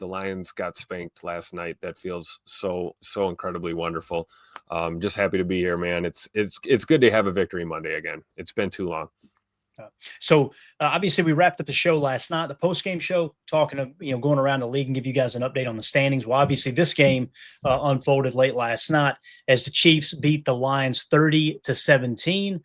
the Lions got spanked last night. That feels so incredibly wonderful. Just happy to be here, man. It's good to have a victory Monday again. It's been too long. So obviously we wrapped up the show last night, the post-game show, talking of, going around the league and give you guys an update on the standings. Well, obviously this game unfolded late last night as the Chiefs beat the Lions 30-17.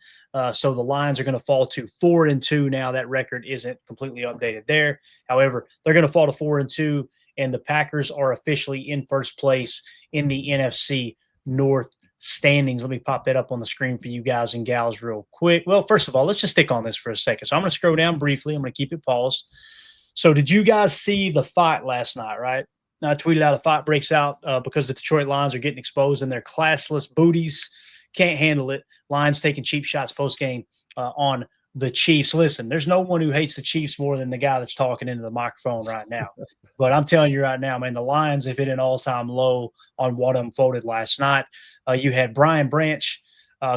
So the Lions are going to fall to 4-2 now. That record isn't completely updated there. However, they're going to fall to 4-2, and the Packers are officially in first place in the NFC North standings. Let me pop that up on the screen for you guys and gals real quick. Well, first of all, let's just stick on this for a second. So I'm going to scroll down briefly. I'm going to keep it paused. So did you guys see the fight last night, right? I tweeted out a fight breaks out because the Detroit Lions are getting exposed and their classless booties can't handle it. Lions taking cheap shots post-game on the Chiefs. Listen, there's no one who hates the Chiefs more than the guy that's talking into the microphone right now. But I'm telling you right now, man, the Lions have hit an all-time low on what unfolded last night. You had Brian Branch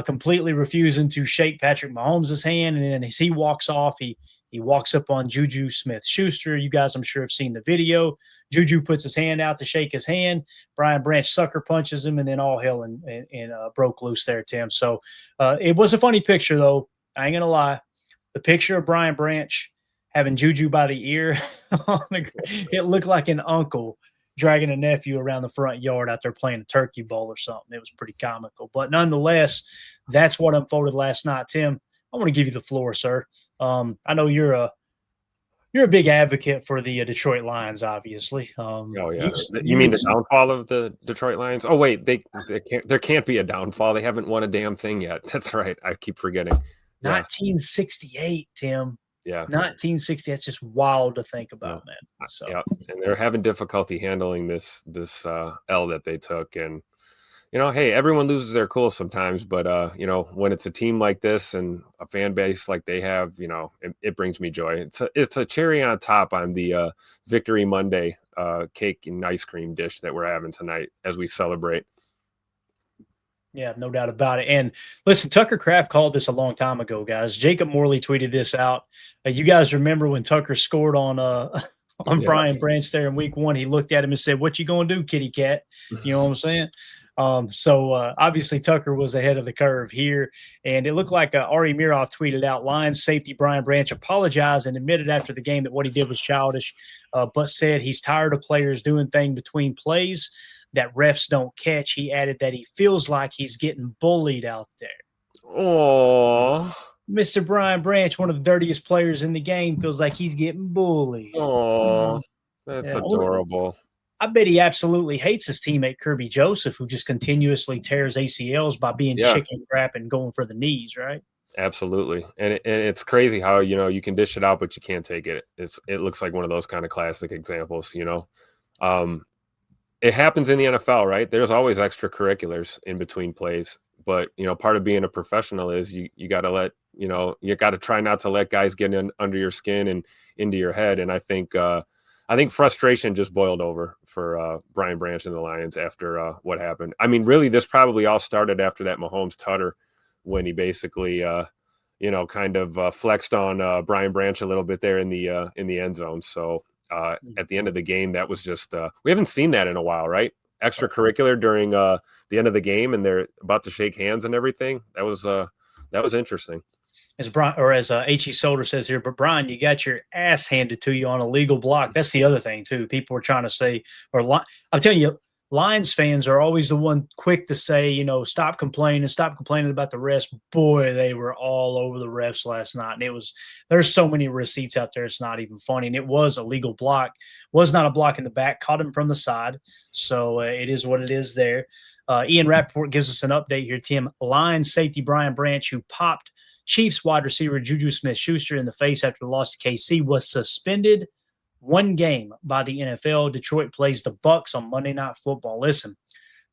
completely refusing to shake Patrick Mahomes' hand, and then as he walks off, he walks up on Juju Smith-Schuster. You guys, I'm sure, have seen the video. Juju puts his hand out to shake his hand. Brian Branch sucker punches him, and then all hell and broke loose there, Tim. So it was a funny picture, though. I ain't going to lie. The picture of Brian Branch having Juju by the ear, it looked like an uncle dragging a nephew around the front yard out there playing a turkey bowl or something. It was pretty comical. But nonetheless, that's what unfolded last night. Tim, I want to give you the floor, sir. I know you're a big advocate for the Detroit Lions, obviously. Oh yeah, you mean the downfall of the Detroit Lions? Oh wait, there can't be a downfall. They haven't won a damn thing yet. That's right. I keep forgetting. 1968, Tim. Yeah, 1960. That's just wild to think about, man. So yeah, and they're having difficulty handling this L that they took, and hey, everyone loses their cool sometimes, but when it's a team like this and a fan base like they have, it brings me joy. It's a cherry on top on the Victory Monday cake and ice cream dish that we're having tonight as we celebrate. Yeah, no doubt about it. And listen, Tucker Kraft called this a long time ago, guys. Jacob Morley tweeted this out. You guys remember when Tucker scored on Brian Branch there in week 1? He looked at him and said, "What you gonna do, kitty cat?" You know what I'm saying? So obviously Tucker was ahead of the curve here, and it looked like Ari Miroff tweeted out, Lions safety Brian Branch apologized and admitted after the game that what he did was childish, but said he's tired of players doing things between plays that refs don't catch. He added that he feels like he's getting bullied out there. Oh, Mr. Brian Branch, one of the dirtiest players in the game, feels like he's getting bullied. Oh, that's adorable. I bet he absolutely hates his teammate Kirby Joseph, who just continuously tears ACLs by being chicken crap and going for the knees, right? Absolutely. And it's crazy how, you can dish it out, but you can't take it. It looks like one of those kind of classic examples, It happens in the NFL, right? There's always extracurriculars in between plays, but part of being a professional is you got to let, you got to try not to let guys get in under your skin and into your head. And I think frustration just boiled over for Brian Branch and the Lions after what happened. I mean, really, this probably all started after that Mahomes tutter when he basically, kind of flexed on Brian Branch a little bit there in the end zone. So at the end of the game, that was just we haven't seen that in a while, right? Extracurricular during the end of the game, and they're about to shake hands and everything. That was interesting. As Brian, or as H.E. Solder says here, but Brian, you got your ass handed to you on a legal block. That's the other thing too. People are trying to say, I'm telling you, Lions fans are always the one quick to say, stop complaining about the refs. Boy, they were all over the refs last night. And there's so many receipts out there. It's not even funny. And it was a legal block, was not a block in the back, caught him from the side. So it is what it is there. Ian Rappaport gives us an update here, Tim. Lions safety Brian Branch, who popped Chiefs wide receiver Juju Smith-Schuster in the face after the loss to KC, was suspended 1 game by the NFL. Detroit plays the Bucs on Monday Night Football. Listen,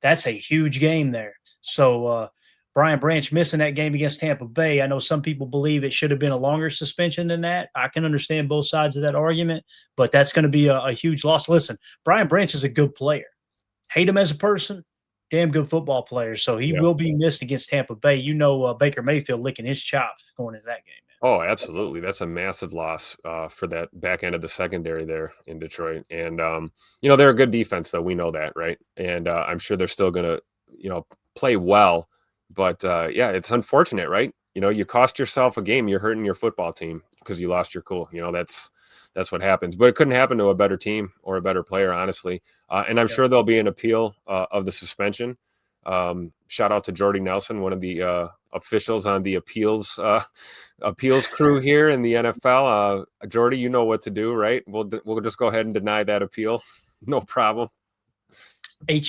that's a huge game there. So Brian Branch missing that game against Tampa Bay. I know some people believe it should have been a longer suspension than that. I can understand both sides of that argument, but that's going to be a huge loss. Listen, Brian Branch is a good player. Hate him as a person, damn good football player. So he will be missed against Tampa Bay. Baker Mayfield licking his chops going into that game, man. Oh, absolutely. That's a massive loss for that back end of the secondary there in Detroit. And they're a good defense, though. We know that, right? And I'm sure they're still gonna, play well. But yeah, it's unfortunate, right? You cost yourself a game. You're hurting your football team because you lost your cool. That's what happens. But it couldn't happen to a better team or a better player, honestly. And I'm Yep. sure there'll be an appeal of the suspension. Shout out to Jordy Nelson, one of the officials on the appeals crew here in the NFL. Jordy, you know what to do, right? We'll just go ahead and deny that appeal. No problem. He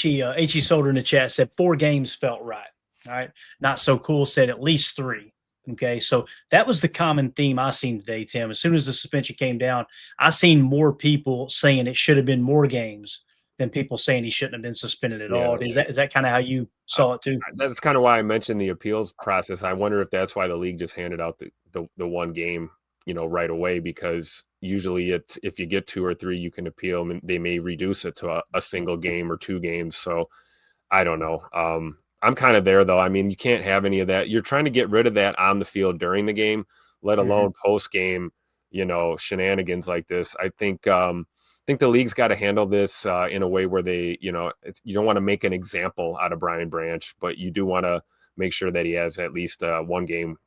Solder in the chat said 4 games felt right. All right. Not so cool said at least 3. Okay. So that was the common theme I seen today, Tim. As soon as the suspension came down, I seen more people saying it should have been more games than people saying he shouldn't have been suspended at Yeah, all. Is that kind of how you uh, saw it too? that's kind of why I mentioned the appeals process. I wonder if that's why the league just handed out the one game, right away, because usually it's if you get 2 or 3, you can appeal, and they may reduce it to a single game or 2 games. So I don't know. I'm kind of there though. I mean, you can't have any of that. You're trying to get rid of that on the field during the game, let Mhm. alone post game, shenanigans like this. I think the league's got to handle this in a way where you don't want to make an example out of Brian Branch, but you do want to make sure that he has at least one game,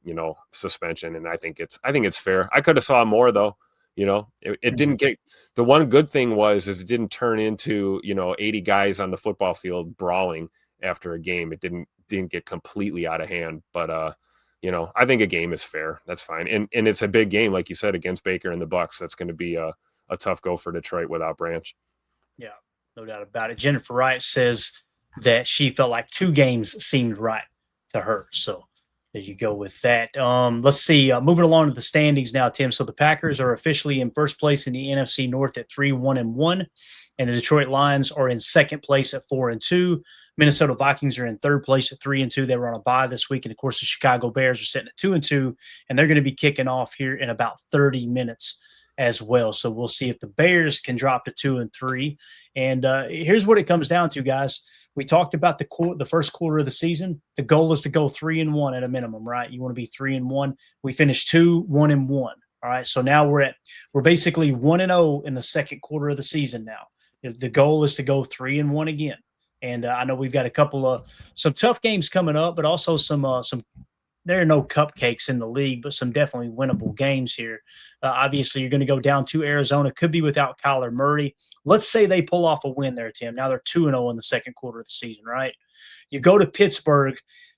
suspension. And I think it's fair. I could have saw more though. It Mhm. didn't get the one good thing is it didn't turn into 80 guys on the football field brawling after a game. It didn't get completely out of hand, but I think a game is fair. That's fine, and it's a big game, like you said, against Baker and the Bucks. That's going to be a tough go for Detroit without Branch. Yeah, no doubt about it. Jennifer Wright says that she felt like 2 games seemed right to her. So there you go with that. Let's see. Moving along to the standings now, Tim. So the Packers are officially in first place in the NFC North at 3-1-1, and the Detroit Lions are in second place at 4-2. Minnesota Vikings are in third place at 3-2. They were on a bye this week, and of course the Chicago Bears are sitting at 2-2, and they're going to be kicking off here in about 30 minutes as well. So we'll see if the Bears can drop to 2-3. And here's what it comes down to, guys. We talked about the first quarter of the season. The goal is to go 3-1 at a minimum, right? You want to be 3-1. We finished 2-1-1. All right. So now we're basically 1-0 in the second quarter of the season now. The goal is to go 3-1 again. And I know we've got a couple of some tough games coming up, but also some there are no cupcakes in the league, but some definitely winnable games here. Obviously, you're going to go down to Arizona, could be without Kyler Murray. Let's say they pull off a win there, Tim. Now they're 2-0 in the second quarter of the season, right? You go to Pittsburgh.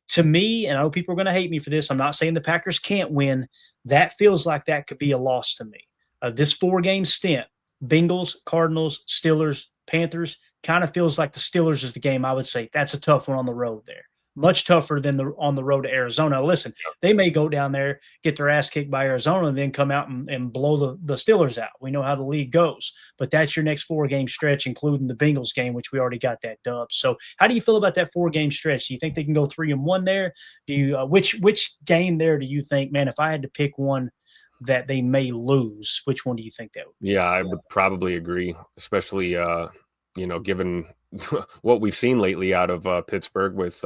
To me, and I know people are going to hate me for this, I'm not saying the Packers can't win. That feels like that could be a loss to me. This 4 game stint, Bengals, Cardinals, Steelers, Panthers, kind of feels like the Steelers is the game I would say that's a tough one on the road there, much tougher than on the road to Arizona. Listen, they may go down there, get their ass kicked by Arizona, and then come out and blow the Steelers out. We know how the league goes, but that's your next 4 game stretch, including the Bengals game, which we already got that dub. So, how do you feel about that 4 game stretch? Do you think they can go 3-1 there? Do you which game there do you think, man? If I had to pick one that they may lose, which one do you think that would be? Yeah, I would probably agree, especially given what we've seen lately out of Pittsburgh with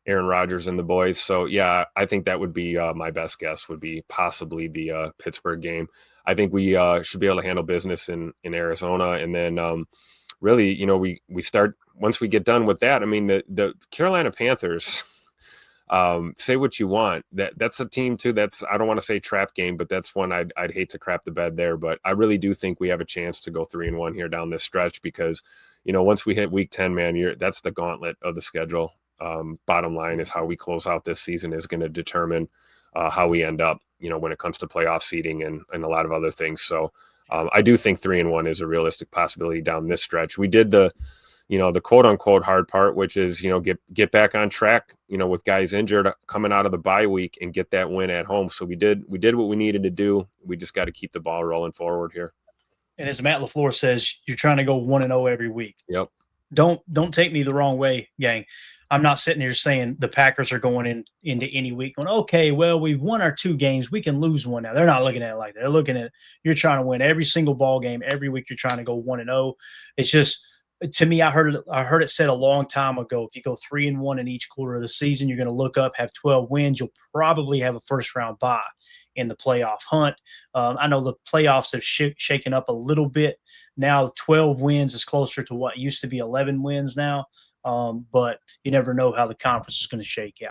Aaron Rodgers and the boys. So yeah, I think that would be my best guess would be possibly the Pittsburgh game. I think we should be able to handle business in Arizona, and then really, we start once we get done with that. I mean, the Carolina Panthers. Say what you want. That's a team too. That's I don't want to say trap game, but that's one I'd hate to crap the bed there. But I really do think we have a chance to go 3-1 here down this stretch because, once we hit week 10, man, that's the gauntlet of the schedule. Bottom line is how we close out this season is going to determine how we end up, when it comes to playoff seeding and a lot of other things. So I do think 3-1 is a realistic possibility down this stretch. We did the quote unquote hard part, which is, get back on track, with guys injured coming out of the bye week and get that win at home. So we did what we needed to do. We just got to keep the ball rolling forward here. And as Matt LaFleur says, you're trying to go 1-0 every week. Yep. Don't take me the wrong way, gang. I'm not sitting here saying the Packers are going into any week going, okay, well, we've won our 2 games. We can lose one now. They're not looking at it like that. They're looking at you're trying to win every single ball game. Every week you're trying to go 1-0. It's just to me, I heard it said a long time ago. If you go 3-1 in each quarter of the season, you're going to look up, have 12 wins. You'll probably have a first round bye in the playoff hunt. I know the playoffs have shaken up a little bit. Now 12 wins is closer to what used to be 11 wins now. But you never know how the conference is going to shake out.